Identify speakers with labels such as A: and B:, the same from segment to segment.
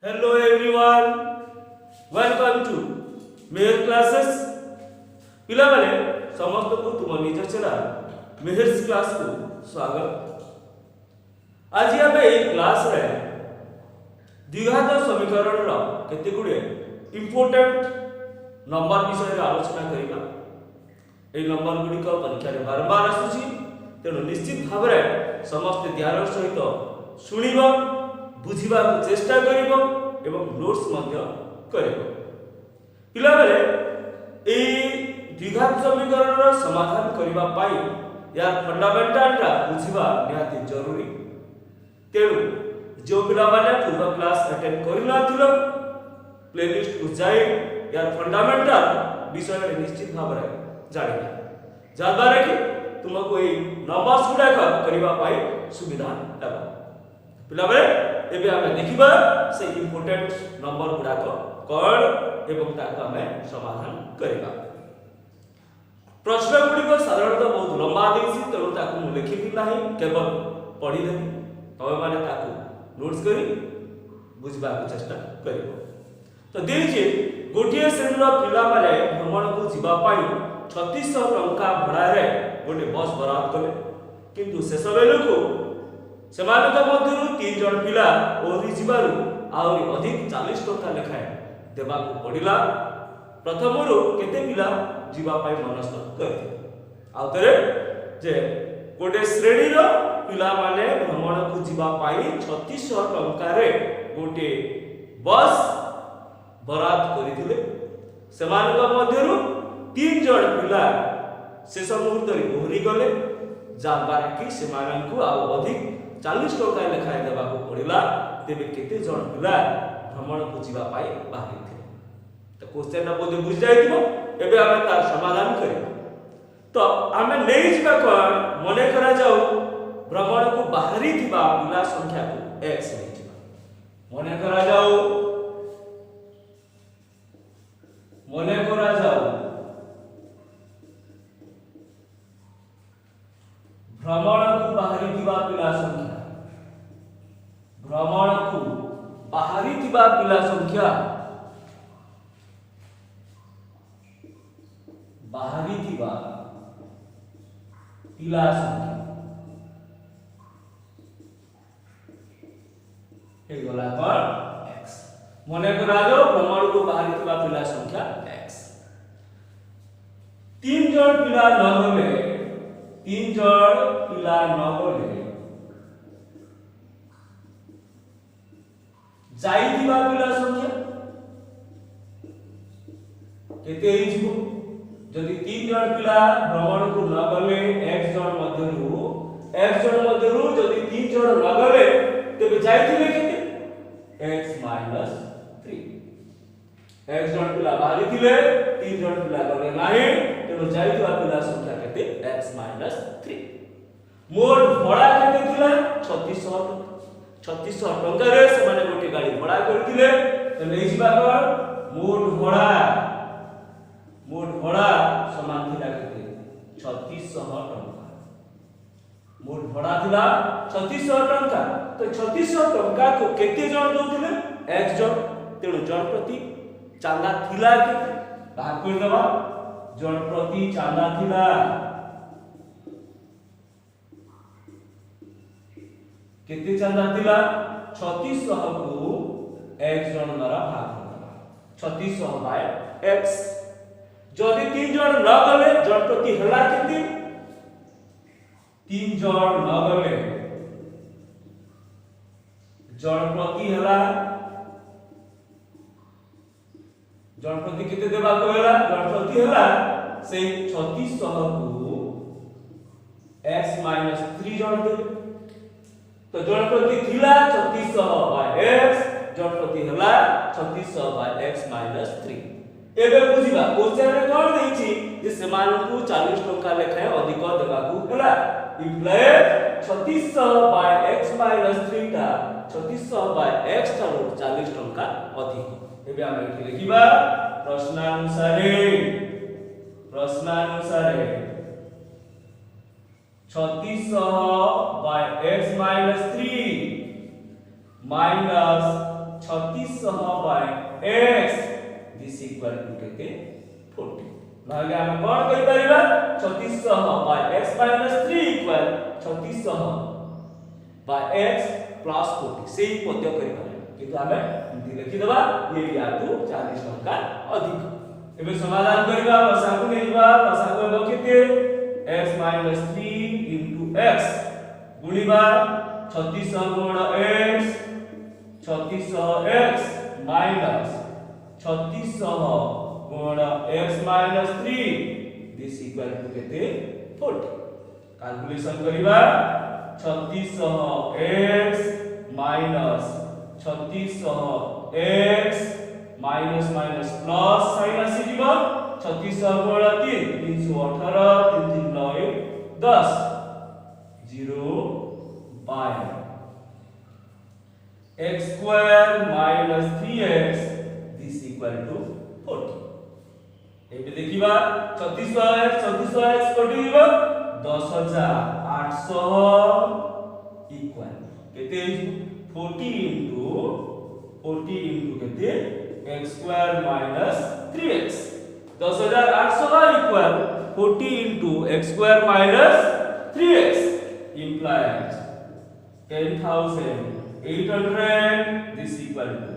A: Hello everyone, welcome to Mehar classes. पिला माने समस्त को तुम निज चैनल मेहर क्लास को स्वागत। आज आम ए क्लास रे द्विघात समीकरण रो केते गुडे इंपोर्टेंट नंबर विषय रे आलोचना करिबा। ए नंबर गुडी को परीक्षा रे बार-बार आसुची, तेनो निश्चित भाव रे समस्त ध्यान सहित सुनिबो, बुझिबा चेष्टा करिबो एवं नोट्स मध्य करिबो। पिला बेले ए द्विघात समीकरण रो समाधान करिबा पाई यार फंडामेंटल रा बुझिबा निहाती जरूरी। तेनु जो पिला माने पूर्व क्लास अटेंड करिला थिलो प्लेलिस्ट को जाई यार फंडामेंटल विषय रे निश्चित भाव रे जानिबा, जाबारे कि तुमको ए नंबर्स गुडा करिबा पाई सुविधा हेबा। पिला बेले एबे आमे देखिबा से इंपोर्टेंट नंबर गुडा कौन एवं ताको आमे समाधान करिबा। प्रश्न गुडी को साधारणतः बहुत लंबा देसी, तेणु ताको मु लिखिबि नाही, केवल पढि देबि, तबे माने ताको नोट्स करी बुझबा चेष्टा करिबो। तो देखिए गोटिए श्रेणी रो पिला माने भ्रमण को जिबा पाई 3600 टंका भड़ा रे गोटे बस बराद कले, किंतु शेष बेलु को सेमानक मध्यरु 3 जण पिला ओरी जिबारु आउरी अधिक 40 टंका लेखाए देबा को पडिला। प्रथमरु केते पिला जिबा पाई मनस्थ करथिले, आउतरे जे गोटे श्रेणी रो पिला माने भ्रमण को जिबा पाई 3600 टंका रे गोटे बस बराद करिथिले। सेमानक मध्यरु 3 जण पिला शेष मुहूर्त रे ओरी गले, जाबार कि सेमानकु आ अधिक 40 टका लेखाए देबा को पडिला। तेबे केते जण पिला भ्रमण को जिबा पाई बाहरी थे। तो क्वेश्चन ना बोध बुझ जाइतिबो। एबे आमे तार समाधान करिबो। तो आमे नै जिबा कोन मने करा जाऊ भ्रमण को बाहरी थिबा पिला संख्या को x नै जिबा। मने करा जाऊ भ्रमण को बाहरी थिबा पिला संख्या, भ्रमण को बाहरी थिबा पिला संख्या, बाहरी थिबा पिला संख्या हे गला पर x। मने करा जो भ्रमण को बाहरी थिबा पिला संख्या x। 3 जण पिला न गले, 3 जण पिला न गले जाइथिबा पिला संख्या केते हिजबो। जदि 3 जण पिला भ्रमण को न गले x जण मध्यरु जदि 3 जण न गले तेबे जाइथिबे केते x - 3। x जण पिला बाहरी थिले, 3 जण पिला गले नाही, तेनो जाइथिबा पिला संख्या केते x - 3। मोट भड़ा केते थिला 3600 टका। 3600 टका रे से माने गोटे गाड़ी भड़ा करथिले, तो नै जिबा कोन मोट भड़ा समान थिला केते 3600 टका। मोट भड़ा थिला 3600 टका। तो 3600 टका को केते जण दोथिले x जण, तेणु जण प्रति चांदा थिला केते भाग कर देबा। जण प्रति चांदा थिला केते चांदा थिला 3600 को x जण द्वारा भाग करबा। 3600 बाय x। जदि 3 जण न गले जण प्रति हला केते 3 जण न गले जण प्रति हला, जण प्रति केते देबा को हला, जण प्रति हला से 3600 को x - 3 जण देबे। तो जण प्रति थिला 3600 बाय x, जण प्रति हला 3600 बाय x - 3। एबे बुझिबा क्वेश्चन रे कोन दैछि जे समान को 40 टका लेखाए अधिक देबा को हला। इम्प्लाय 3600 बाय x - 3 टा 3600 बाय x ठारो 40 टका अधिक। एबे हम एठी लिखिबा प्रश्नानुसारे 3600 by x - 3 minus 3600 bye x this equal to केते 40 नहले हम कोन करि परिबा 3600 bye x - 3 equal 3600 bye x plus 40 सेही पद्य करि परिबा किंतु हमें एंती लिखि दबा ये यातु 40 टका अधिक एबे समाधान करिबा लसागु नेबा लसागु हेबो केते x - 3 x गुणिबा 3600 गुण x 3600x माइनस 3600 गुण x - 3 दिस इक्वल टू केते 40 कैलकुलेशन करिबा 3600x minus 3600x minus minus plus sign आसी जीवो 3600 गुण 3 318 3 3 9 10 0 bye x square minus 3x this equal to 40 एबे देखिबा 3600x कोटी जीवो 10800 इक्वल केते 40 into केते x square minus 3x 10800 equal 40 into x square minus 3x implies 10,800 this equal to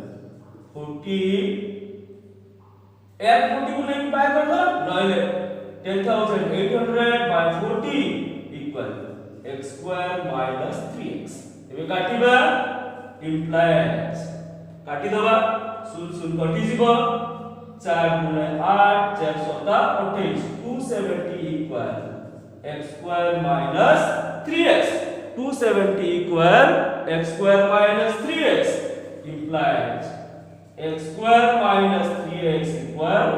A: 40 एक 40 को नहीं बाय कर दो नहले 10,800 by 40 equal x square minus 3x एबे काटिबा implies काटि दबा 0 कटि जीवो 4 गुणे 8 4 7 28 270 equal x square minus 3x 270 equal x square minus 3x implies x square minus 3x equal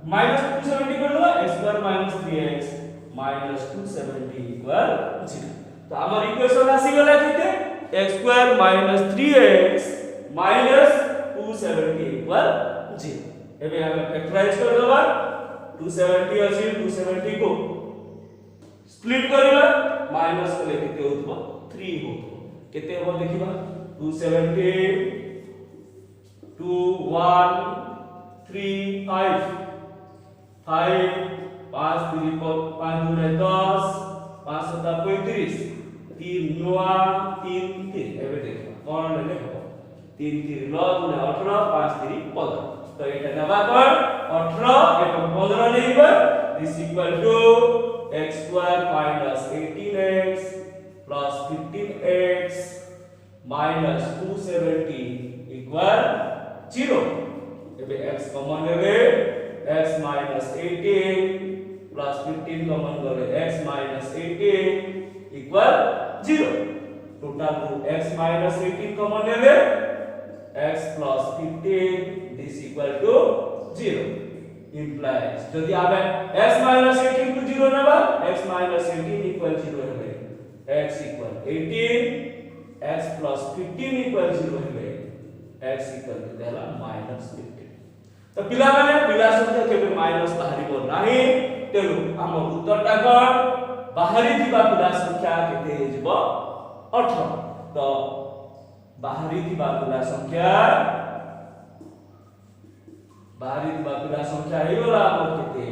A: minus 270 कर दो x square minus 3x minus 270 equal 0 तो हमर इक्वेशन आसी गेला केते x square minus 3x minus 270 equal 0 एबे हम फैक्टराइज कर दबा 270 अछि 270 को स्प्लिट करिबा माइनस कले केते होतबो 3 होतबो केते हो देखिबा 270 2 1 3 5 5 5 3 5 2 10 5 7 35 3 9 3 3 एबे देखिबा कोन ले हो 3 3 9 18 5 3 15 तो एटा नबा कोन 18 एटा 15 लेबा this equal to x square minus 18x plus 15x minus 270 equal 0 एबे x कॉमन लेबे x minus 18 plus 15 कॉमन करे x minus 18 equal 0 total two x minus 18 common लेबे x plus 15 this equal to 0 implies जदि आबे x minus 18 को 0 नेबा x minus 18 equal 0 हेबे x equal 18 x plus 15 equal 0 हेबे x equal to देला minus 15 तो पिला माने पिला संख्या केबे माइनस बाहरिबो नाही तेनु हम उत्तरटा कोन बाहरी दिबा पिला संख्या केते हेजिबो 18 तो बाहरी दिबा पिला संख्या हे होला हमर केते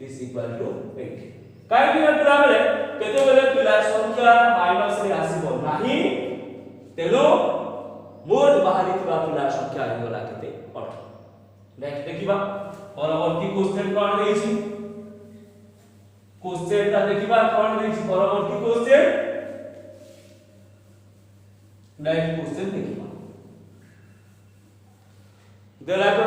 A: इज इक्वल टू 8 काई कि पिला बेले केते बेले पिला संख्या माइनस रे आसीबो नाही तेनु मोट बाहरी दिबा पिला संख्या हे होला केते 8 नेक्स्ट देखिबा परवर्ती क्वेश्चन कोन देछि क्वेश्चन ता देखिबा कोन देछि परवर्ती क्वेश्चन नेक्स्ट क्वेश्चन देखिबा देला को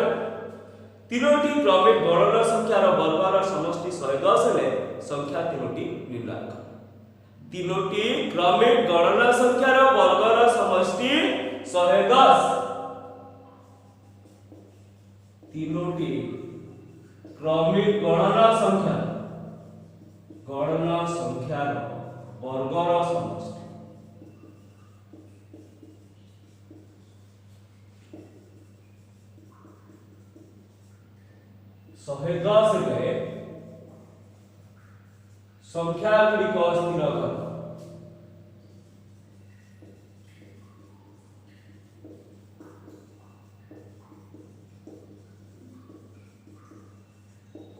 A: तीनोटी क्रमिक गणना संख्यार वर्गर समष्टि 110 हेले संख्या तीनोटी निर्णय तीनोटी क्रमिक गणना संख्यार वर्गर समष्टि 110 तीनोटी क्रमिक गणना संख्यार वर्गर समष्टि 110 रे संख्या गुड़िक स्थिर कर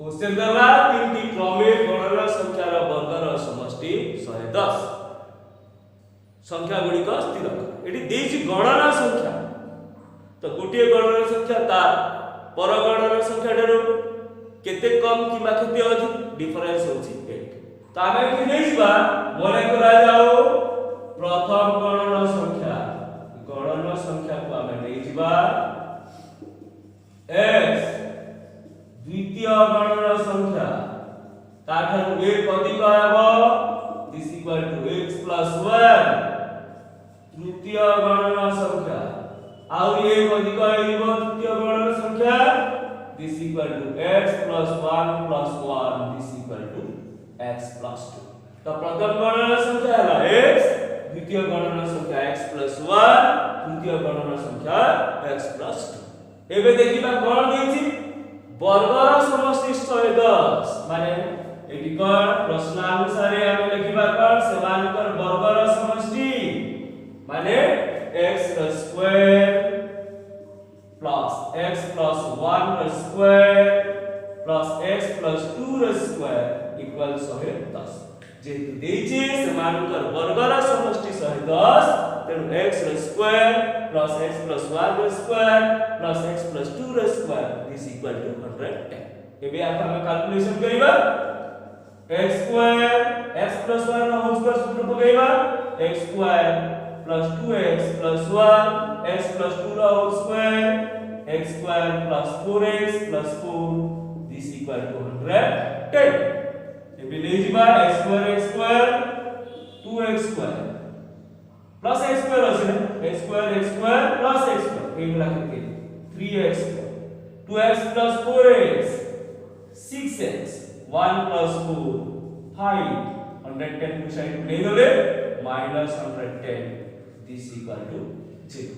A: क्वेश्चन देला तीनटी क्रमिक गणना संख्यार वर्गर समष्टि 110 संख्या गुड़िक स्थिर कर। एटी देछि गणना संख्या तो गोटे गणना संख्या तार पर गणना संख्या ठारू केते कम किबा केते अधिक डिफरेंस होछि 8। तो आमे कि नै जिबा मने करा जाओ प्रथम गणना संख्या को आमे नै जिबा x द्वितीय गणना संख्या ताठारू 1 अधिक आबो दिस इक्वल टू x + 1 तृतीय गणना संख्या और 1 अधिक आइबो तृतीय गणना संख्या this equal to x + 1 + 1 this equal to x + 2। तो प्रथम गणना संख्या है x द्वितीय गणना संख्या x + 1 तृतीय गणना संख्या x + 2। एबे देखिबा कोन देछि वर्गर समष्टि 110 माने एटी कोन प्रश्नानुसार हम लिखिबा कोन समानकर वर्गर समष्टि माने x square plus x + 1 square plus x + 2 square equal 110। जेतु देछि समानकर वर्गर समष्टि 110 तेनु x square plus x + 1 square plus x + 2 square this equal to 110। एबे हम कैलकुलेशन करिबा x square x + 1 whole square सूत्र पकाइबा x square plus 2x + 1 x + 2 whole square x square plus 4x + 4 this equal to 110। एबे ले जिबा x square 2x square plus x square আছে x square plus x square एगला के 3x square 2x + 4x 6x 1 + 4 5 110 to side ले गले -110 this equal to 0।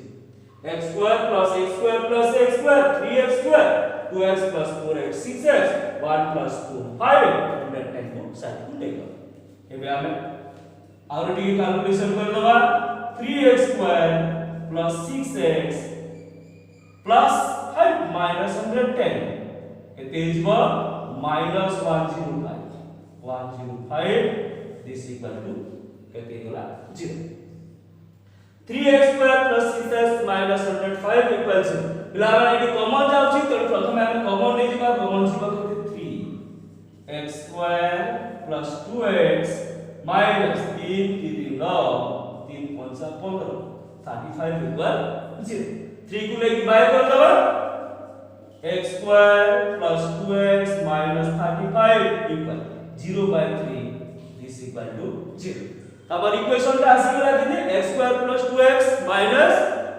A: x square plus x square plus x square 3x square 2x + 4x 6x 1 + 4 5 110 को side ले गले। एबे हमें और टी कैलकुलेशन कर दबा 3x square plus 6x plus 5 -110 एते इजबा -105 दिस इक्वल टू केते होला 0। 3x square plus 6x -105 equal 0। पिलावा एटी कॉमन जाउची तो प्रथमे हम कॉमन नै जिबा कॉमन जिबा केते 3x square plus 2x minus 3 3 9 3 5 15 35 equal 0। 3 को ले डिवाइड कर दबा x square plus 2x minus 35 equal 0/3 this equal to 0। अब इक्वेशन का आसी गला केते x square plus 2x minus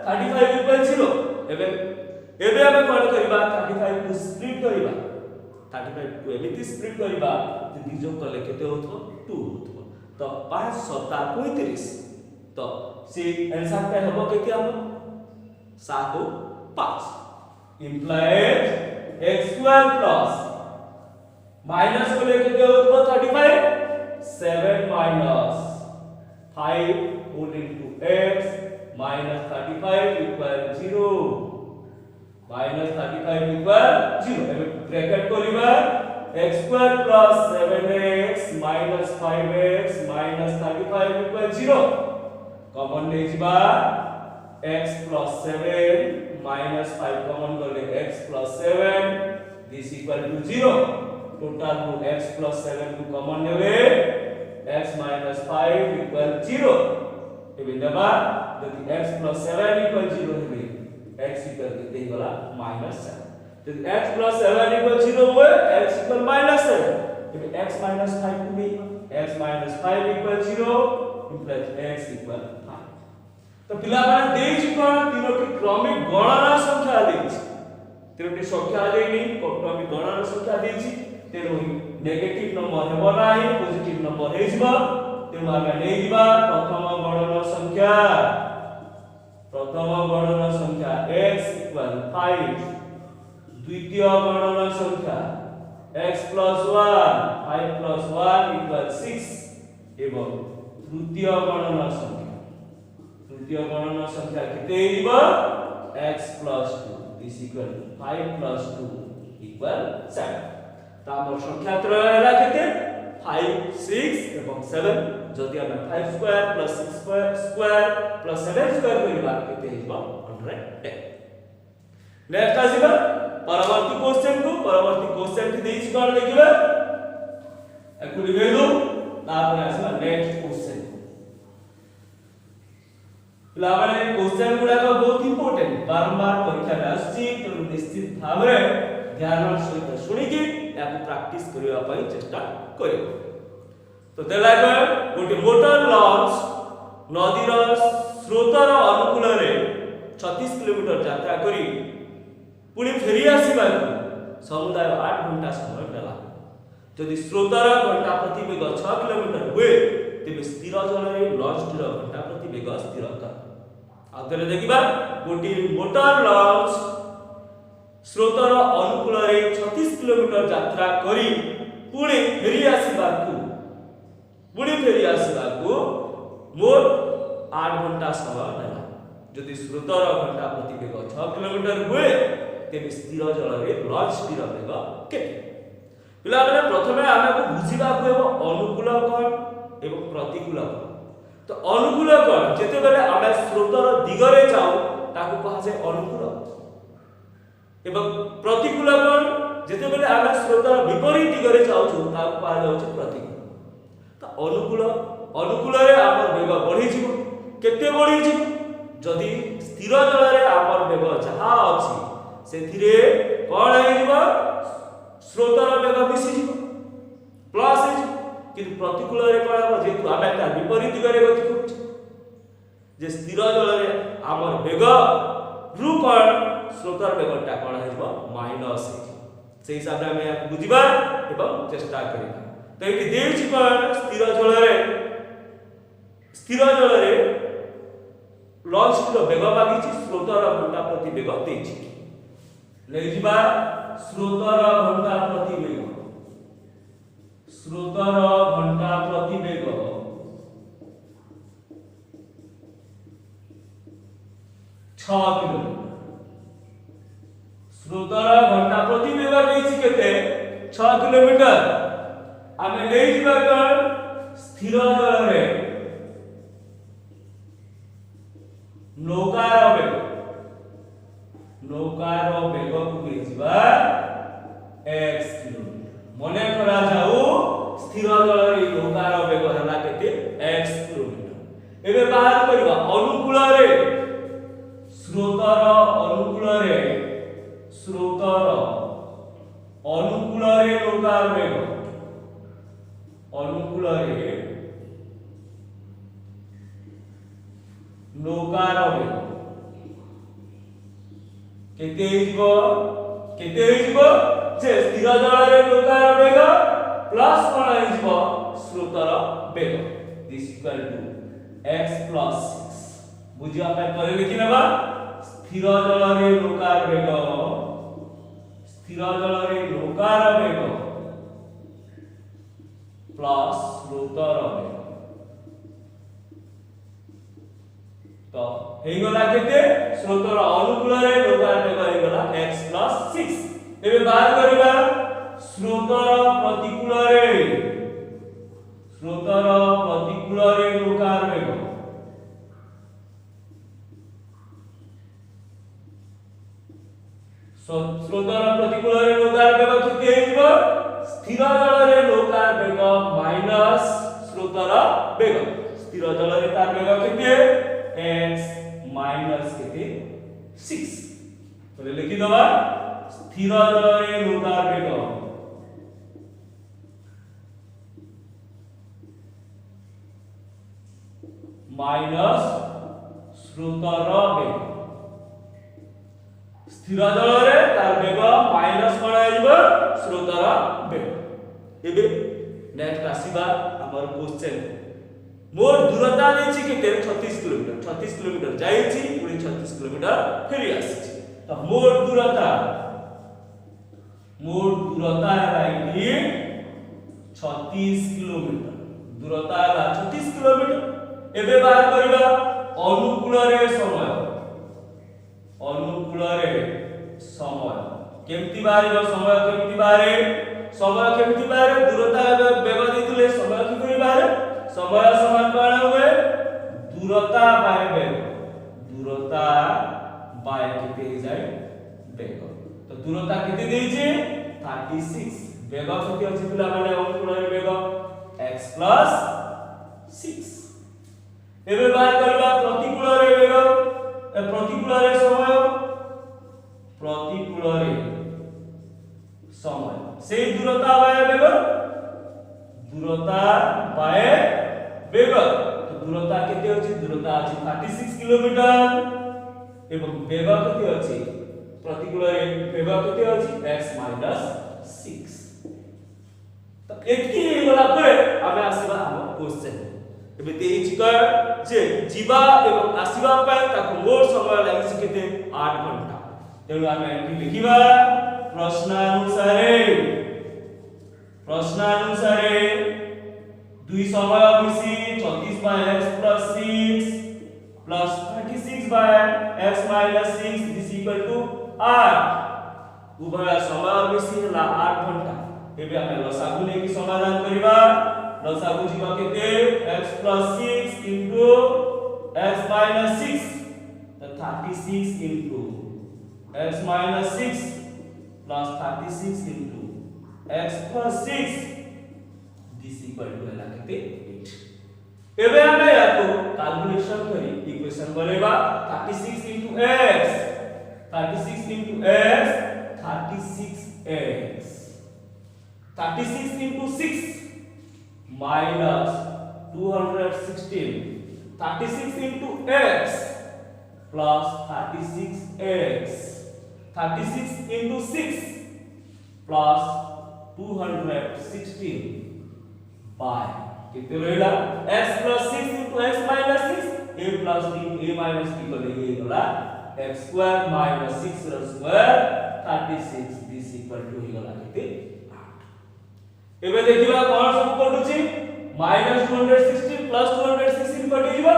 A: 35 equal 0। एबे हम कोन करबा 35 को स्प्लिट करबा 35 को एमिति स्प्लिट करबा जे दिजो कले केते होतो 2 होतो। तो 5 सप्ताह 35 तो से आंसर पे होबो केते हम 7 को 5 implies x square plus minus को लेके केते होतो 35 7 माइनस 5 whole into x minus 35 equal 0 minus 35 equal 0 एबे ब्रैकेट करिबा x square plus 7x minus 5x minus 35 equal 0 common ले जिबा x plus 7 minus 5 कॉमन करले x plus 7 this equal to 0 total को x plus 7 को कॉमन लेबे x minus 5 equal 0 एबे दबा यदि x plus 7 equal 0 हेबे x equal केते होला -7 यदि x plus 7 equal 0 होय x equal -7 एबे x minus 5 को भी x minus 5 equal 0 implies x equal 5 तो पिला माने देछि कोन तीनोटी क्रमिक गणना संख्या देछि तीनोटी संख्या देनी क्रमिक गणना संख्या देछि तेनो नेगेटिव नंबर हेबो नाही पॉजिटिव नंबर हेजिबो तेनो आमे नै दिबा प्रथम गणना संख्या x equal 5 द्वितीय गणना संख्या x plus 1 5 plus 1 equal 6 एवं तृतीय गणना संख्या केते दिबो x plus 2 is equal to 5 plus 2 equal 7 त तो हमर संख्या त्रय हैला केते 5 6 एवं 7 जदि हम 5 square plus 6 square plus 7 square करिबा केते हिबो 110 नेक्स्ट आसीबा परवर्ती क्वेश्चन की देइछ कोन लिखिबा एकु लिखै दो तापर आसीबा नेक्स्ट क्वेश्चन पिलामाने क्वेश्चन गुडा का बहुत इंपोर्टेंट बारंबार परीक्षा आसी तो निश्चित भाव रे ध्यान सहित सुनी कि याको प्रैक्टिस करिवा पई चेष्टा करियो तो देला गोटे मोटर लॉन्च नदीर स्रोतर अनुकूल रे 36 किलोमीटर यात्रा करी पुणी फेरी आसीबा समुदाय 8 घंटा समय देला यदि स्रोतर घंटा प्रति वेग 6 किलोमीटर हुए तेबे स्थिर जल रे लॉन्च घंटा प्रति वेग स्थिर कर आदरे देखिबा गोटे मोटर लॉन्च स्रोतर अनुकूल रे 36 किलोमीटर यात्रा करी पुणी फेरी आसीबा मोट 8 घंटा समय नेला यदि स्रोतर घंटा प्रति वेग 6 किलोमीटर हुए तेबे स्थिर जल रे लॉन्च स्थिर वेग केते पिला माने प्रथमे हमको बुझिबा को अनुकूल कोण एवं प्रतिकूल कोण तो अनुकूल कोण जेते बेले हम स्रोतर दिगरे जाऊ ताकू कहा जाय अनुकूल एवं प्रतिकूल कोण जेते बेले हम स्रोतर विपरीत दिगरे जाऊ ताकू कहा जाय प्रतिकूल तो अनुकूल रे हमर वेग बढ़ी जिवो केते बढ़ी जिवो जदी स्थिर जल रे हमर वेग जहा अछि सेथिरे कोण हे जिवो स्रोतर वेग मिसी जिवो प्लस हे किंतु प्रतिकूल रे कोण हो जेतु आमे ता विपरीत दिगरे गति करू जे स्थिर जल रे हमर वेग रु कोण स्रोतर वेगटा कोण हे जिवो माइनस हे से हिसाब रे हम बुझिबा एवं चेष्टा करिबा तो एटी देछि कोण स्थिर जल रे लॉन्च रो वेग मागिछि स्रोतर घंटा प्रति वेग देछि ले जिबा स्रोतर घंटा प्रति वेग 6 किलोमीटर स्रोतर घंटा प्रति वेग देछि केते 6 किलोमीटर आमे ले जिबा कोन स्थिर जल रे नौकार वेग को बेजिबा x किलोमीटर मने करा जाऊ स्थिर जल रे नौकार वेग हला केते x किलोमीटर एबे बाहर करबा अनुकूल रे स्रोतर अनुकूल रे नौकार वेग अनुकूल रे नौकार वेग केते हिजबो जे स्थिर जल रे नौकार वेग प्लस कोन हिजबो स्रोतर वेग this equal to x plus 6 बुझिया पे करे लिखि नेबा स्थिर जल रे नौकार वेग प्लस स्रोतर वेग तो हेई गला केते स्रोतर अनुकूल रे नौकार वेग हेई गला x प्लस 6 एबे बाहर करिबा स्रोतर प्रतिकूल रे नौकार वेग स्रोतर प्रतिकूल रे नौकार वेग केते हेइबो स्थिर जल रे नौकार वेग माइनस स्रोतर वेग स्थिर जल रे तार वेग केते x माइनस केते 6 तो लिखि दबा स्थिर जल रे नौकार वेग माइनस स्रोतर वेग स्थिर जल रे तार वेग माइनस कोन आइबो स्रोतर वेग एबे नेक्स्ट आसीबा हमर क्वेश्चन मोर दूरता देछि केते 36 किलोमीटर जाइछि पुनी 36 किलोमीटर फेरी आछि तो मोर दूरता है 36 किलोमीटर दूरता है 36 किलोमीटर एबे बाहर करबा अनुकूल रे समय केमती बारे समय केमती बारे समय केमिति बाहर दूरता बेग देथिले समय कि करी बाहर समय समान कोन हुए दूरता बाय बेग दूरता बाय केते जाय बेग तो दूरता केते देइछे 36 बेग केते अछि पिला माने अनुकूल बेग x + 6 एबे बाहर करबा प्रतिकूल रे बेग प्रतिकूल रे समय से दूरता बाय बेग तो दूरता केते अछि दूरता अछि 36 किलोमीटर एवं बेग केते अछि प्रतिकूल रे बेग केते अछि x - 6 तो एतकी होला परे आमे आसीबा हम क्वेश्चन एबे देइछि क जे जीवा एवं आसीबा पय ताको मोर समय लागि केते 8 घंटा तेणु आमे एंट्री लिखिबा प्रश्नानुसारे 2 समय मिसी 34 bye x + 6 plus 36 by x minus 6 is equal to 8 उभय समय मिसी हला 8 घंटा एबे हम लसागु ने की समाधान करिबा लसागु जीवा केते x + 6 into x minus 6 तो 36 into x minus 6 plus 36 into x plus 6 this equal to हला केते 8 एबे हमें याको कैलकुलेशन करी इक्वेशन बनेबा 36 into x 36 into x 36x 36 into 6 minus 216 36 into x plus 36x 36 into 6 plus 216 by कितने रहेगा x plus 6 into x minus 6 a plus b a minus b को लेके होला x square minus 6 square 36 this equal to होला कितने 8 एबे देखिबा कोन सब पडुची minus 216 plus 216 कटि जीवा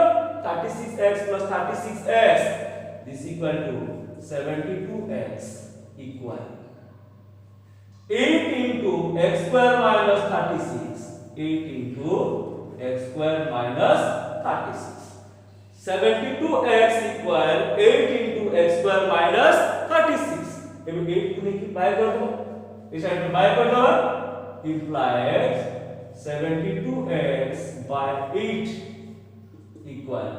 A: 36x plus 36x this equal to 72x equal 8 into x square minus 36 8 into x square minus 36 72x equal 8 into x square minus 36 एबे 8 को लेके बाय कर दो इस साइड में बाय कर दो implies 72x by 8 equal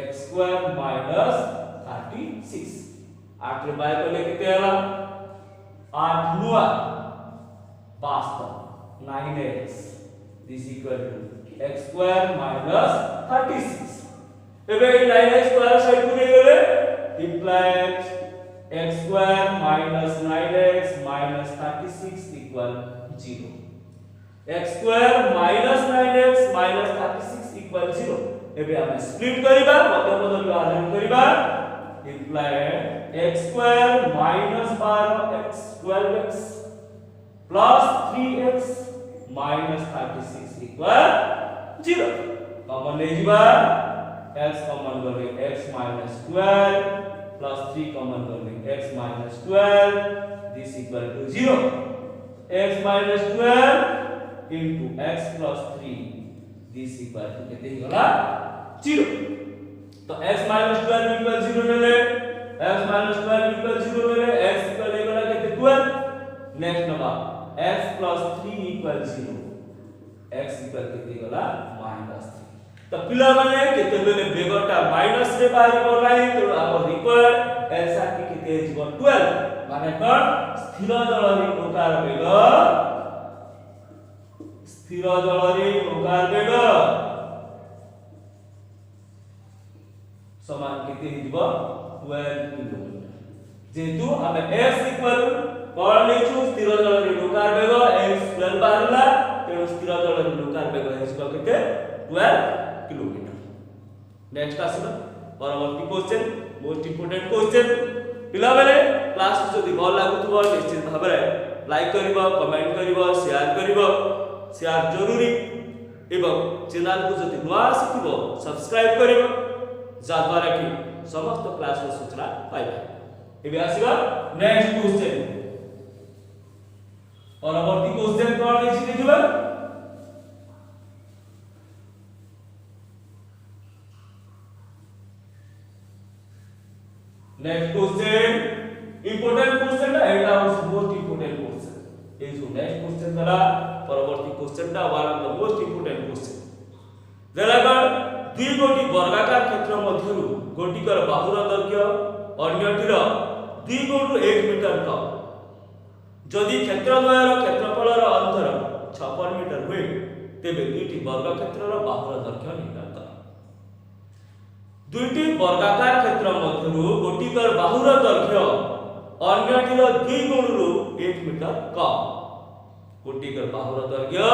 A: x square minus 36 8 रे बाय को लेके कितने आला 8 नुआ 9x this equal to x square minus 36 एबे 9x square साइड को ले गेले implies x square minus 9x minus 36 equal 0 x square minus 9x minus 36 equal 0 एबे हम स्प्लिट करिबा मध्य पद आधार करिबा implies x square minus 12x 12x plus 3x minus 36 equal 0 common ले जीवा x कॉमन गले x minus 12 plus 3 कॉमन गले x minus 12 this equal to 0 x minus 12 into x plus 3 this equal to कितने होला 0 तो x minus 12 equal 0 ले x minus 12 equal 0 ले x equal होला कितने 12 next number x plus 3 equal 0 x equal कितने होला -3 तो पिला माने केते बेले बेगटा माइनस रे बाहर बोलाई तो आप रिक्वायर्ड ऐसा कि कितने जीव 12 माने कोन स्थिर जलरी प्रकार बेग स्थिर जलरी प्रकार बेग समान कितने जीव 12 किलोमीटर जेतु हम x इक्वल कोन लेछु स्थिर जलरी प्रकार बेग x 12 बाहरला तेणु स्थिर जलरी प्रकार बेग h केते 12 किलोमीटर नेक्स्ट आसीबा परवर्ती क्वेश्चन मोस्ट इंपोर्टेंट क्वेश्चन पिला बेले क्लास जदी भल लागुथबो निश्चित भाबरे लाइक करिवो कमेंट करिवो शेयर जरूरी एवं चैनल को जदी नुआ सिखिबो सब्सक्राइब करिवो जा द्वारा कि समस्त क्लास रो सूचना पाइबा एबे आसीबा नेक्स्ट क्वेश्चन परवर्ती क्वेश्चन कोन देछि देखिबा नेक्स्ट क्वेश्चन इंपोर्टेंट क्वेश्चन टा एटा मोस्ट इंपोर्टेंट क्वेश्चन ए जो नेक्स्ट क्वेश्चन द्वारा परवर्ती क्वेश्चन टा one of the most important question देलागर दुई गोटी वर्गाकार क्षेत्र मध्यरु गोटीकर बाहुर दैर्घ्य अन्यटिर 2 गुणु 1 मीटर कम जदि क्षेत्रद्वयर क्षेत्रफलर अंतर 56 मीटर हुए तेबे दुईटी वर्ग क्षेत्रर बाहुर दैर्घ्य निर्णय कर दुईटी वर्गाकार क्षेत्र मध्यरु गोटीकर बाहुर दैर्घ्य अन्यटिर 2 गुणु 1 मीटर कम गोटीकर बाहुर दैर्घ्य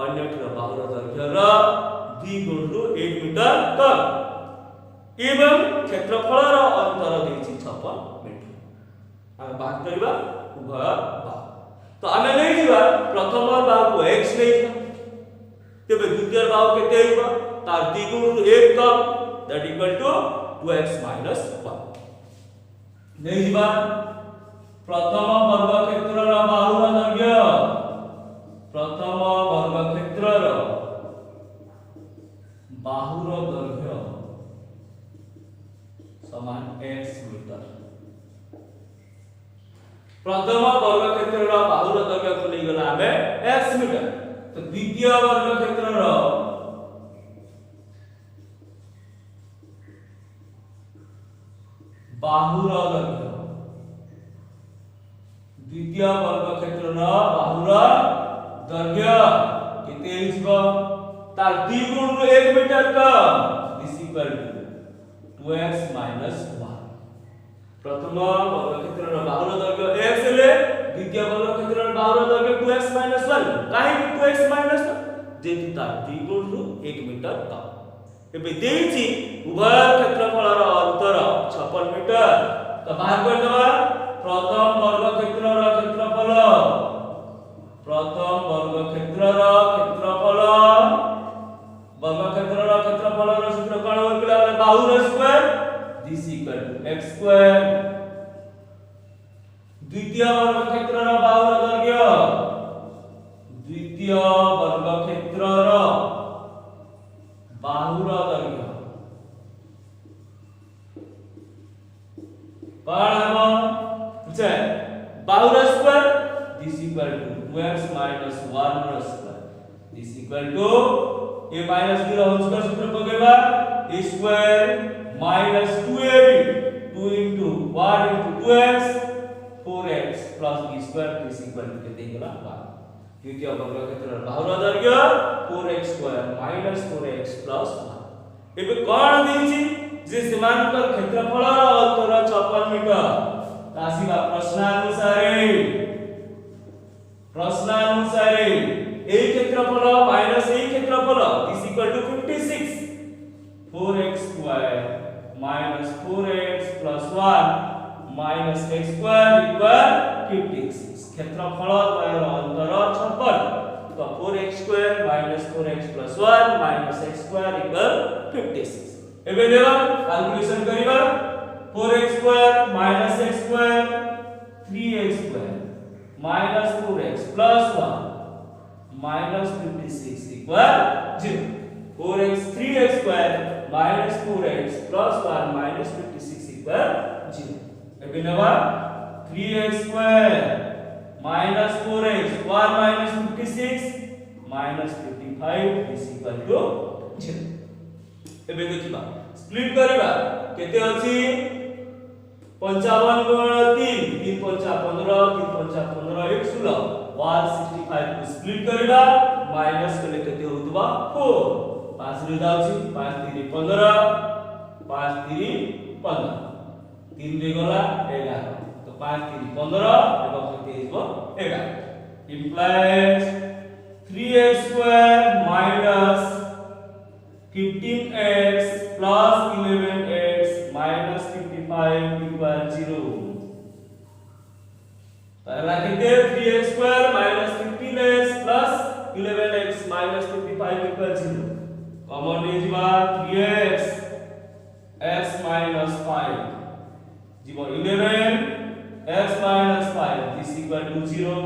A: अन्यटिर बाहुर दैर्घ्यर 2 गुणु 1 मीटर कम एवं क्षेत्रफलर अंतर देछि 56 मीटर हम बात करबा उभय बाहु तो आमे नै जिबा प्रथम बाहु को x नै तेबे द्वितीय बाहु केते हिबा तार 2 गुणु 1 कम दैट इक्वल टू 2x - 1 नै जिबा प्रथम वर्ग क्षेत्रर बाहुर दैर्घ्य प्रथम वर्ग क्षेत्रर बाहुर दैर्घ्य समान x मीटर प्रथम वर्ग क्षेत्रर बाहुर दैर्घ्य को नै गला हमें x मीटर तो द्वितीय वर्ग क्षेत्रर बाहुर दैर्घ्य द्वितीय वर्ग क्षेत्रर बाहुर दैर्घ्य केते हिसबो तार 2 गुणु 1 मीटर का दिस इक्वल टू 2x - 1 प्रथम वर्ग क्षेत्रर बाहुर दैर्घ्य x ले द्वितीय वर्ग क्षेत्रर बाहुर दैर्घ्य 2x - 1 काहे 2x - 1 जेति तार 2 गुणु 1 मीटर का एबे देछि उभय क्षेत्रफलर अंतर 56 मीटर तो बाहर कर देबा प्रथम वर्ग क्षेत्रर क्षेत्रफल प्रथम वर्ग क्षेत्रर क्षेत्रफल वर्ग क्षेत्रर क्षेत्रफलर सूत्र कोन होइला बाहुर square this equal to x square द्वितीय वर्ग क्षेत्रर बाहुर दैर्घ्य द्वितीय वर्ग क्षेत्रर बाहुर दैर्घ्य कोन हबो जे बाहुर square this equal to 2x - 1 square this equal to a minus b whole square सूत्र पकेबा a square minus 2ab 2 into 1 into 2x 4x plus b square is equal to केते गेला 1 द्वितीय वर्ग क्षेत्रर बाहुर दैर्घ्य 4x square minus 4x plus 1 एबे कोन देछि जे समांतर क्षेत्रफलर अंतर 56 मीटर तासिबा प्रश्नानुसारे ए क्षेत्रफल माइनस ए क्षेत्रफल is equal to 56 4x square minus 4x plus 1 minus x square equal 56 क्षेत्रफल द्वयर अंतर 56 तो 4x square minus 4x plus 1 minus x square equal 56 एबे देबा कैलकुलेशन करिबा 4x square minus x square 3x square minus 4x plus 1 minus 56 equal 0 4x 3x square minus 4x plus 1 minus 56 equal 0 एबे नेबा 3x square minus 4x 1 minus 56 minus 55 is equal to 0 एबे देखिबा split करिबा केते अछि 55 गुण 3 3 5 15 3 5 15 1 16 165 को स्प्लिट करिबा माइनस कले केते होतबा 4 5 रे जाउछि 5 3 15 5 3 15 3 रे गला 11 तो 5 3 15 एवं केते हिबो 11 implies 3x square minus 15x plus 11x minus 55 equal 0 पहला केते 3x square minus 15x plus 11x minus 55 equal 0 common ले जिबा 3x x minus 5 जिबो 11 x minus 5 is equal to 0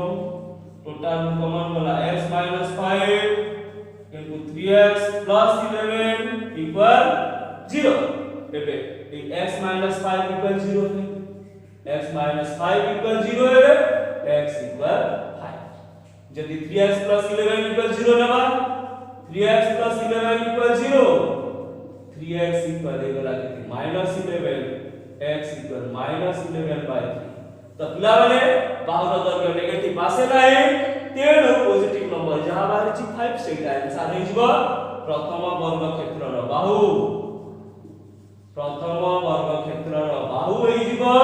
A: total common वाला x minus 5 into 3x plus 11 equal 0 एबे x minus 5 equal 0 है x minus 5 equal 0 है x equal 5 यदि 3x plus 11 equal 0 लेबा 3x plus 11 equal 0 3x equal एगला केते minus 11 x equal minus 11 by 3 तो पिला वाले बाहुर दर्घ्य नेगेटिव आसे नाही तेणु पॉजिटिव नंबर जहा बाहर छि 5 सेटा आंसर हे जिवो प्रथम वर्ग क्षेत्रर बाहु हे जिवो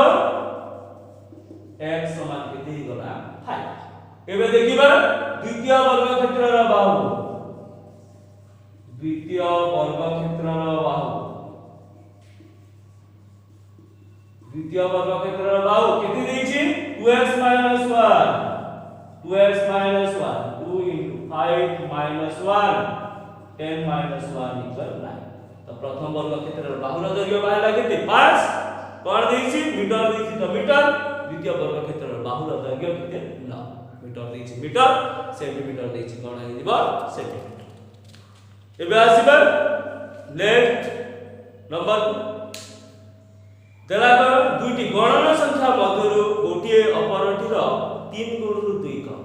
A: x समान केते ही गला 5 एबे देखिबा द्वितीय वर्ग क्षेत्रर बाहु द्वितीय वर्ग क्षेत्रर बाहु केते देछि 2x minus 1 2 into 5 minus 1 10 minus 1 equal 9 तो प्रथम वर्ग क्षेत्रर बाहुर दर्घ्य बाहला केते 5 कोन देछि मीटर देछि तो मीटर द्वितीय वर्ग क्षेत्रर बाहुर दर्घ्य केते 9 मीटर देछि मीटर सेंटीमीटर देछि कोन हे दिबो सेंटीमीटर एबे आसीबा नेक्स्ट नंबर देला दुईटी गणना संख्या मध्यरु गोटिए अपरटीर 3 गुण 2 कम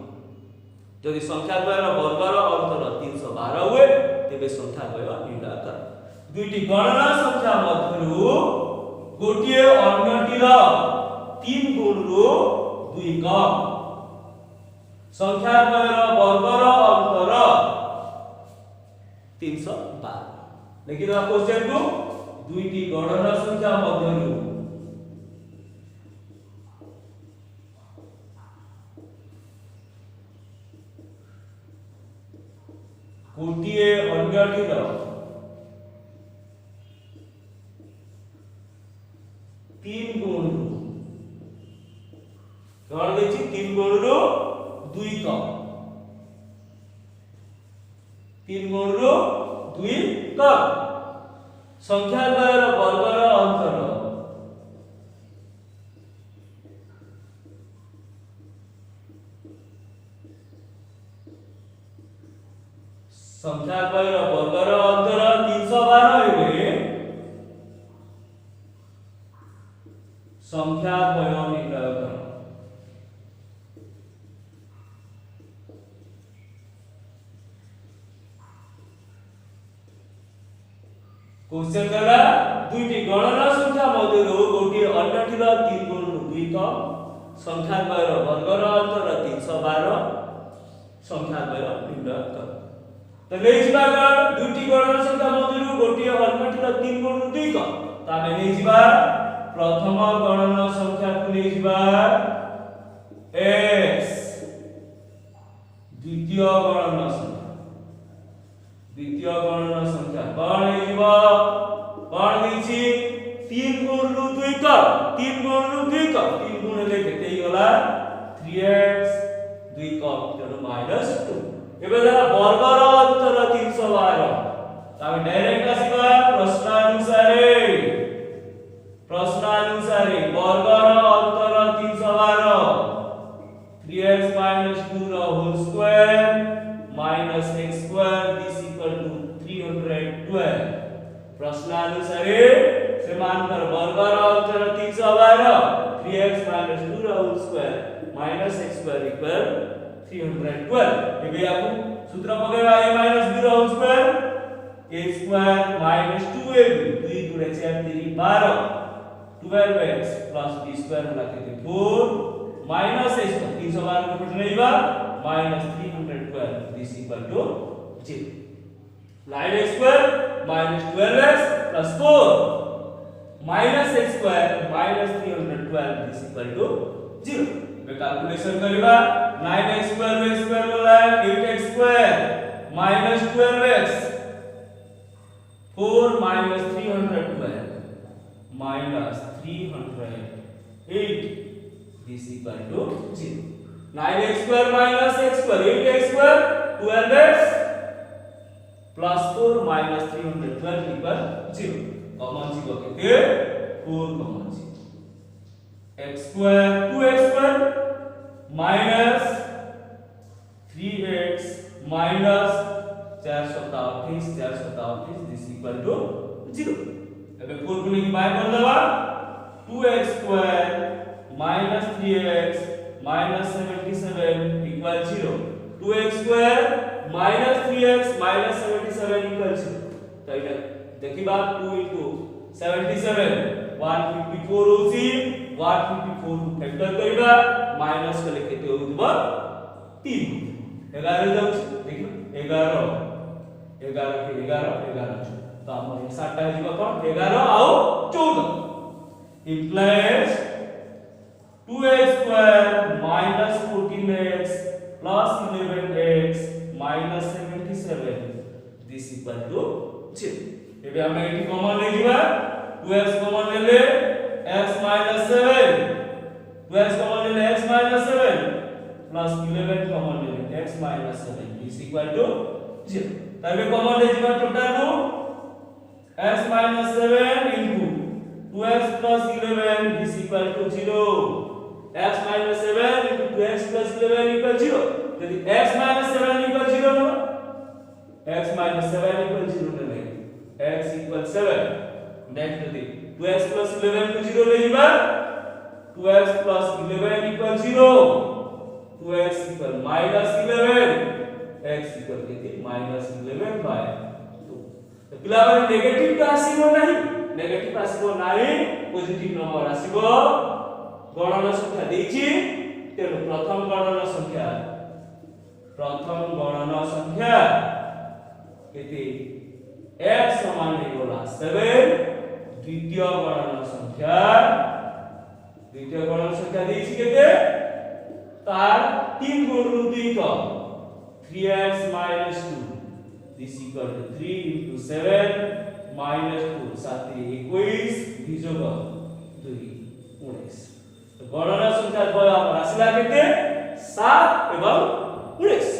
A: यदि संख्या द्वयर वर्गर अंतर 312 हुए तेबे संख्या द्वय निर्णय कर दुईटी गणना संख्या मध्यरु गोटिए अन्यटीर 3 गुण 2 कम संख्या द्वयर वर्गर अंतर 312 लेकिन क्वेश्चन को दुईटी गणना संख्या मध्यरु गोटिए अन्यटीर 3 गुण कौन देछि 3 गुण 2 कम 3 गुण 2 कम संख्या द्वयर वर्गर अंतर संख्या द्वयर वर्गर अंतर 312 हेबे संख्या द्वय निर्णय कर क्वेश्चन करा दुईटी गणना संख्या मध्यरु गोटी अन्यटीर 3 गुण 2 कम संख्या द्वयर वर्गर अंतर 312 संख्या द्वय निर्णय कर तो लेजिबा दुईटी गणना संख्या मध्यरु गोटी अन्यटीर 3 गुण 2 कम तामे लेजिबा प्रथम गणना संख्या को लेजिबा x द्वितीय गणना संख्या कौन हेजिबा कौन देछि 3 गुण 2 कम 3 गुण 2 कम 3 गुण ले केते ही गला 3x 2 कम तेनु -2 एबे जरा वर्गर अंतर 312 तामे डायरेक्ट आसीबा प्रश्नानुसारे वर्गर अंतर 312 3x - 2 ର whole square minus x square this equal to 312 प्रश्नानुसारे समांतर वर्गर अंतर 312 3x - 2 ର whole square minus x square equal 312 एबे आपको सूत्र पकेबा a - b ର whole square a square - 2ab 2 गुणे 4 3 12 12x plus b स्क्वायर होला केते 4 minus x 312 को पट नैबा minus 312 this equal to 0 9x square minus 12x plus 4 minus x square minus 312 this equal to 0 बे कैलकुलेशन करबा 9x square होला 8x square minus 12x 4 minus 312 minus 308 this equal to 0 9x square minus x square 8x square 12x plus 4 minus 312 equal 0 common 0 केते 4 common 0 x square 2x square minus 3x minus 428 this equal to 0 ଏବେ 4 को लेके by कर देबा 2x square minus 3x minus 77 equal 0 2x square minus 3x minus 77 equal 0 तो এটা देखिबा 2 into 77 154 होसी 154 को फैक्टर करिबा माइनस कले केते होइबा 3 11 जाउछ देखिबा 11 11 के 11 तो हम 7 टा जीवा कोन 11 आउ 14 implies 2x square minus 14x plus 11x minus 77 this equal to 0 एबे हम एठी कॉमन ले जीवा 2x कॉमन ले ले x minus 7 2x कॉमन ले ले x minus 7 plus 11 कॉमन ले ले x minus 7 this equal to 0 तबे कॉमन ले जीवा टोटल नु x minus 7 into 2x plus 11 is equal to 0 x minus 7 into 2x plus 11 equal 0 यदि x minus 7 equal 0 ना x minus 7 equal 0 ना x equal 7 next यदि 2x plus 11 को 0 ले जीवा 2x plus 11 equal 0 2x equal minus 11 x equal केते minus 11 by 2 तो पिलावर negative का आसीबो नहीं नेगेटिव आसीबो नाही पॉजिटिव नंबर आसीबो गणना संख्या देछि तेनु प्रथम गणना संख्या केते x समान होगा 7 द्वितीय गणना संख्या देछि केते तार 3 गुण 2 का 3x minus 2 this equal to 3 into 7 minus 2 7 21 विजोग 2 19 तो गणना संख्या द्वय पर आसिला केते 7 एवं 19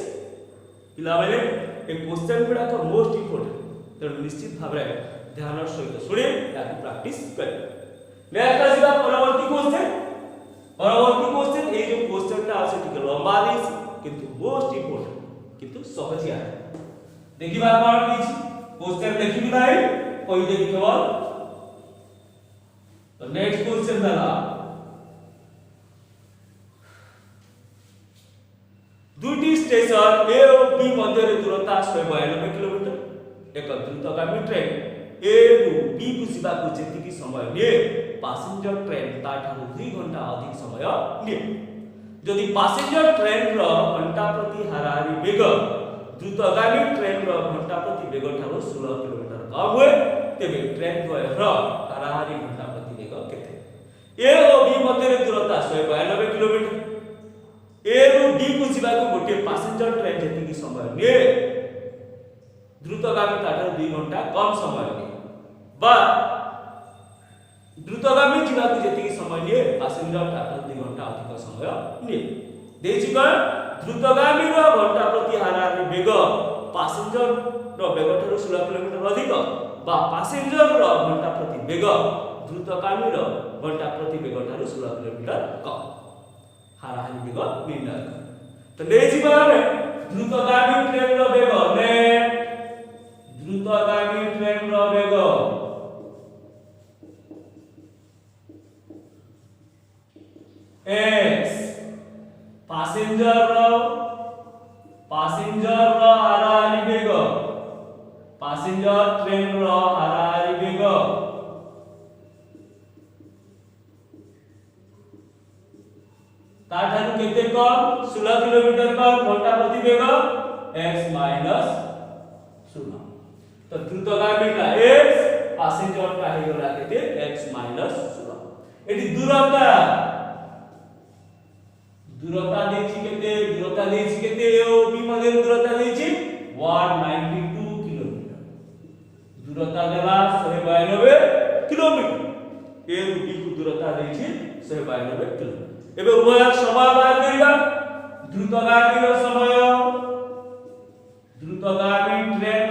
A: पिला माने ए क्वेश्चन गुडा को मोस्ट इंपोर्टेंट तो निश्चित भाबरे ध्यान सहित सुने याकु प्रैक्टिस कर नेक्स्ट आसीबा परवर्ती क्वेश्चन ए जो क्वेश्चन ता आसे ठीक लंबा देछि किंतु मोस्ट इंपोर्टेंट किंतु सहजिया देखिबा कोन लिछि क्वेश्चन देखिबि भाई कोई देखि केवल तो नेक्स्ट क्वेश्चन दला दुटी स्टेशन ए और बी मध्य दूरता 192 किलोमीटर एक द्रुतगामी ट्रेन ए रु बी को जीवा को जेतिकी समय निए पैसेंजर ट्रेन ताठारु 2 घंटा अधिक समय निए जदि पैसेंजर ट्रेन रो घंटा प्रति हाराहारी वेग द्रुतगामी ट्रेन रो घंटा प्रति वेग ठारो 16 किलोमीटर कम हुए तेबे ट्रेन द्वय रो हाराहारी घंटा प्रति वेग केते ए और बी मध्य दूरता 192 किलोमीटर ए रु डी को जीवा को गोटे पैसेंजर ट्रेन जेतिकी समय निए द्रुतगामी ताठारु 2 घंटा कम समय निए बा द्रुतगामी जीवा को जेतिकी समय निए पैसेंजर ताठारु 2 घंटा अधिक समय निए देछि कोन द्रुतगामी रो घंटा प्रति हाराहारी वेग पैसेंजर रो वेग ठारु 16 किलोमीटर अधिक बा पैसेंजर रो घंटा प्रति वेग द्रुतगामी रो घंटा प्रति वेग ठारु 16 किलोमीटर कम हाराहारी वेग निर्णय तो ले जीवा द्रुतगामी ट्रेन रो वेग ने द्रुतगामी ट्रेन रो वेग x पैसेंजर रो हाराहारी वेग पैसेंजर ट्रेन रो हाराहारी वेग ताठारु केते कम 16 किलोमीटर कम घंटा प्रति वेग x माइनस 16 तो द्रुतगामी का x पैसेंजर का हे गला केते x माइनस 16 एटी दूरता देछि केते ओ बी मध्य दूरता देछि 192 किलोमीटर दूरता देला 192 किलोमीटर ए रु बी को दूरता देछि 192 किलोमीटर एबे उभय समय बाहर करिबा द्रुतगामी रो समय द्रुतगामी ट्रेन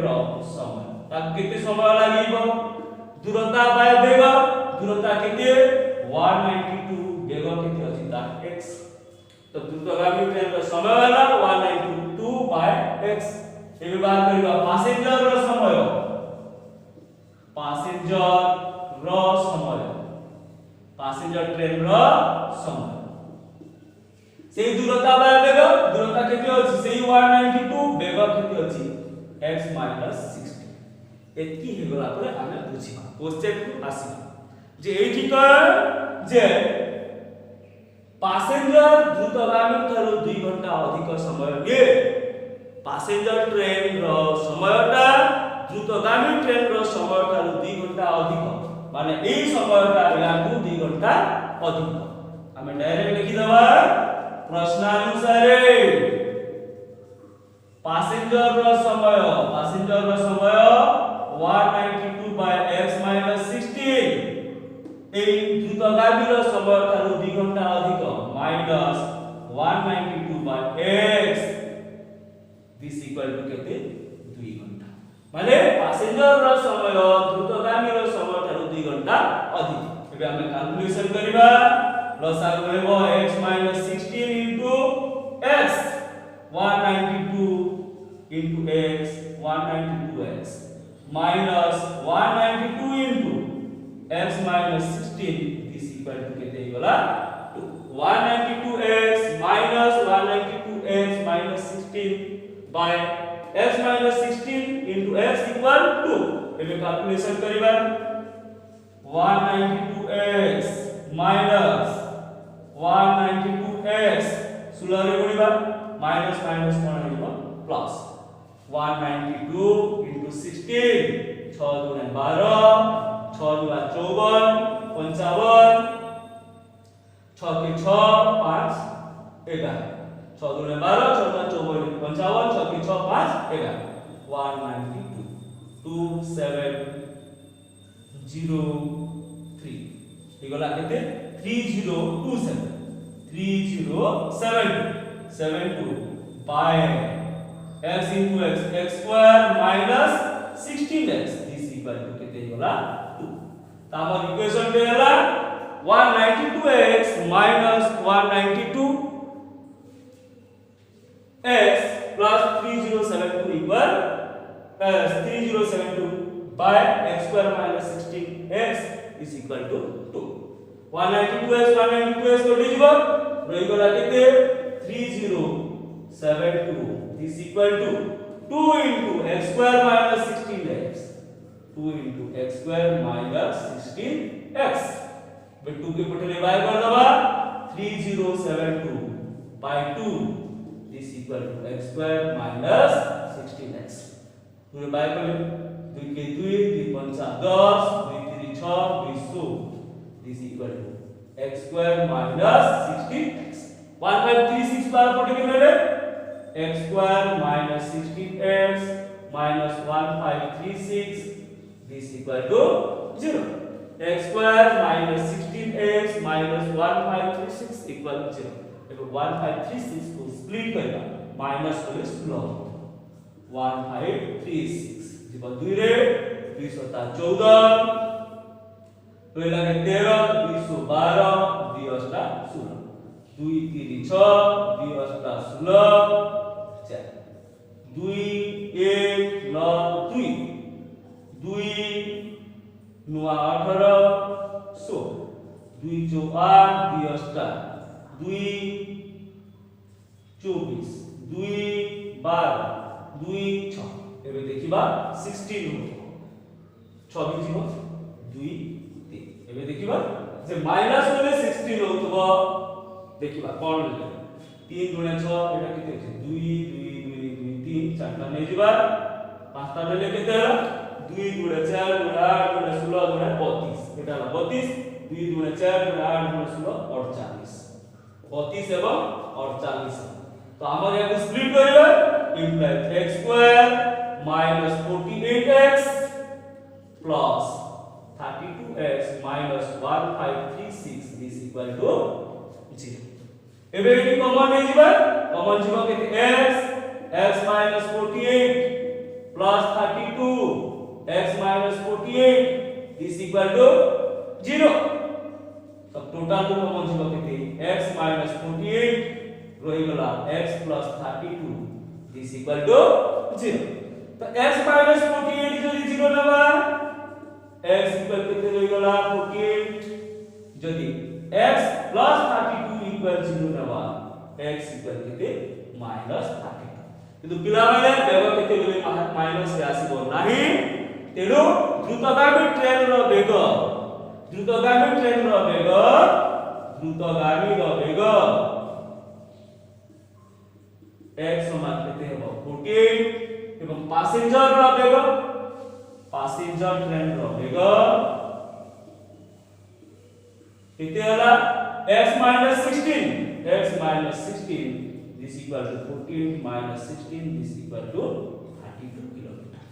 A: रो समय ता केते समय लागिबो दूरता बाय वेग दूरता केते 192 वेग केते अछि ता x तो द्रुतगामी ट्रेन रो समय वाला 192/x एबे बात करिबा पैसेंजर रो समय पैसेंजर ट्रेन रो समय सेही दूरता बा बेग दूरता केते अछि सेही 192 बेग केते अछि x - 60 एतकी हे गला पर आमे बुझिबा क्वेश्चन को आसीबा जे एठी क जे पैसेंजर द्रुतगामी थारु 2 घंटा अधिक समय लिए पैसेंजर ट्रेन रो समयटा द्रुतगामी ट्रेन रो समय थारु 2 घंटा अधिक माने एई समयटा याकू 2 घंटा अधिक हमें डायरेक्ट लिखि दबा प्रश्नानुसारे पैसेंजर रो समय 192/x - 16 এই দ্রুতগামী रो समय थारु 2 घंटा अधिक minus 192/x this equal to केते 2 घंटा माने पैसेंजर रो समय द्रुतगामी रो समय थारु 2 घंटा अधिक एबे हम कैलकुलेशन करिबा लसागु हेबो x - 16 into x 192 into x 192x minus 192 into x minus 16 this equal to केते होला 192x minus 192x minus 16 by x minus 16 into x equal to एबे कैलकुलेशन करिबा 192x minus 192x सुलरे गुणिबा माइनस माइनस कोन हेबो प्लस 192 into 16 6 दुने 12 6 दुआ 54 55 6 के 6 5 11 6 दुने 12 6 दुआ 54 55 6 के 6 5 11 192 2703 एगोला केते 3072 by x into x square minus 16x this equal to केते होला 2 त हमर इक्वेशन के होला 192x minus 192x plus 3072 equal 3072 by x square minus 16x is equal to 2 192x को डिजिबो रही गला केते 3072 this equal to 2 into x square minus 16x 2 into x square minus 16x बे 2 के पटले बाय कर दबा 3072 by 2 this equal to x square minus 16x पूरे bye कर 2 के 2 2 5 10 2 3 6 200 this equal to x square minus 16x 1536 बार पटके मेरे x square minus 16x minus 1536 this equal to 0 x square minus 16x minus 1536 equal to 0 अब 1536 को split करेगा minus plus plus 1536 जीवन 2 रे 2 14 पहला के 13 212 2 16 2 3 6 2 16 4 2 1 9 2 2 9 18 16 2 8 2 2 24 2 12 2 6 एबे देखिबा 16 हो 26 जीव 2 3 एबे देखिबा जे माइनस होले 16 होतबो देखिबा कोन ले 3 गुणे 6 एटा केते छै 2 2 2 2 3 चारटा नै जिबा पांचटा ले केते होला 2 गुणे 4 गुणे 8 गुणे 16 गुणे 32 एटा होला 32 2 गुणे 4 गुणे 8 गुणे 16 48 32 एवं 48 तो हमर यहाँ स्प्लिट करिबा implies x square minus 48x plus 32x minus 1536 is equal to 0 एबे एटी कॉमन नै जिबा कॉमन जिबा केते x minus 48 plus 32 x minus 48 is equal to 0 सब टोटल को कॉमन जिबा केते रही गला x plus 32 is equal to 0 तो x minus 48 जदि 0 नबा x equal केते रही गला 48 जदि x plus 32 equal 0 नबा x equal केते minus 32 किंतु पिला माने बेग केते बोले माइनस रे आसीबो नाही तेनु द्रुतगामी ट्रेन रो बेग x समान केते हेबो 14 एवं पैसेंजर रो बेग पैसेंजर ट्रेन रो बेग केते हला x minus 16 this equal to 14 minus 16 this equal to 32 kilometre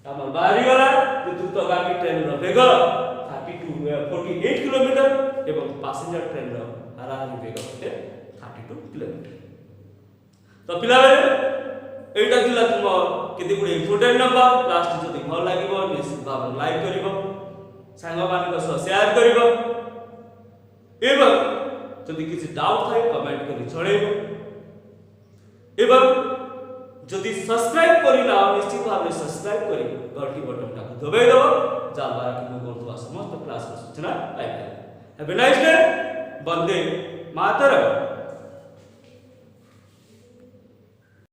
A: तमर बारी गला द्रुतगामी ट्रेन रो बेग 48 किलोमीटर एवं पैसेंजर ट्रेन रो हाराहारी बेग होते 32 किलोमीटर तो पिला एटा थिला तुम केते गुडे इंपोर्टेंट नंबर लास्ट जदि भल लागिबो निश्चित भाव लाइक करिवो सांग मान को शेयर करिवो एवं जदि किछि डाउट थाए कमेंट करि छळेबो एवं जदि सब्सक्राइब करिला निश्चित भाव सब्सक्राइब करि घंटी बटन टा दबाई दबो जा द्वारा कि मो करथवा समस्त क्लास रो सूचना पाइबे have a nice day Vande Mataram.